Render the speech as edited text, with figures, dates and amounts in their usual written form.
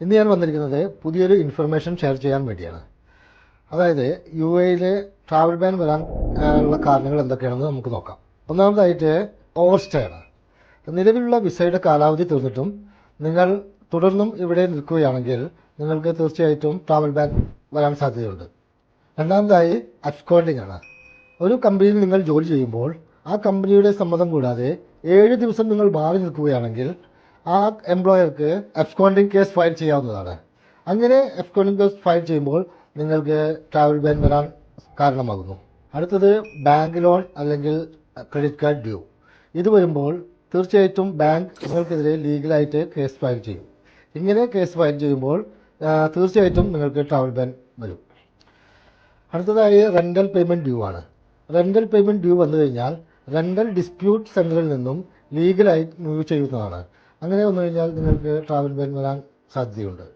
ഇന്ന് ഞാൻ വന്നിരിക്കുന്നത് പുതിയൊരു ഇൻഫർമേഷൻ ഷെയർ ചെയ്യാൻ വേണ്ടിയാണ്. അതായത് യു എയിലെ ട്രാവൽ ബാൻ വരാൻ ഉള്ള കാരണങ്ങൾ എന്തൊക്കെയാണെന്ന് നമുക്ക് നോക്കാം. ഒന്നാമതായിട്ട് ഓവർ സ്റ്റേ ആണ്. നിലവിലുള്ള വിസയുടെ കാലാവധി തീർന്നിട്ടും നിങ്ങൾ തുടർന്നും ഇവിടെ നിൽക്കുകയാണെങ്കിൽ നിങ്ങൾക്ക് തീർച്ചയായിട്ടും ട്രാവൽ ബാൻ വരാൻ സാധ്യതയുണ്ട്. രണ്ടാമതായി അബ്സ്കോണ്ടിങ് ആണ്. ഒരു കമ്പനിയിൽ നിങ്ങൾ ജോലി ചെയ്യുമ്പോൾ ആ കമ്പനിയുടെ സമ്മതം കൂടാതെ 7 ദിവസം നിങ്ങൾ മാറി നിൽക്കുകയാണെങ്കിൽ ആ എംപ്ലോയർക്ക് അബ്സ്കോണ്ടിങ് കേസ് ഫയൽ ചെയ്യാവുന്നതാണ്. അങ്ങനെ അബ്സ്കോണ്ടിങ് കേസ് ഫയൽ ചെയ്യുമ്പോൾ നിങ്ങൾക്ക് ട്രാവൽ ബാൻ വരാൻ കാരണമാകുന്നു. അടുത്തത് ബാങ്ക് ലോൺ അല്ലെങ്കിൽ ക്രെഡിറ്റ് കാർഡ് ഡ്യൂ. ഇത് വരുമ്പോൾ തീർച്ചയായിട്ടും ബാങ്ക് നിങ്ങൾക്കെതിരെ ലീഗലായിട്ട് കേസ് ഫയൽ ചെയ്യും. ഇങ്ങനെ കേസ് ഫയൽ ചെയ്യുമ്പോൾ തീർച്ചയായിട്ടും നിങ്ങൾക്ക് ട്രാവൽ ബാൻ വരും. അടുത്തതായി റെൻ്റൽ പേയ്മെൻറ്റ് ഡ്യൂ ആണ്. റെൻ്റൽ പേയ്മെൻറ്റ് ഡ്യൂ വന്നു കഴിഞ്ഞാൽ റെൻ്റൽ ഡിസ്പ്യൂട്ട് സെൻറ്ററിൽ നിന്നും ലീഗലായി മൂവ് ചെയ്യുന്നതാണ്. അങ്ങനെ വന്നു കഴിഞ്ഞാൽ നിങ്ങൾക്ക് ട്രാവൽ ബാൻ വരാൻ സാധ്യതയുണ്ട്.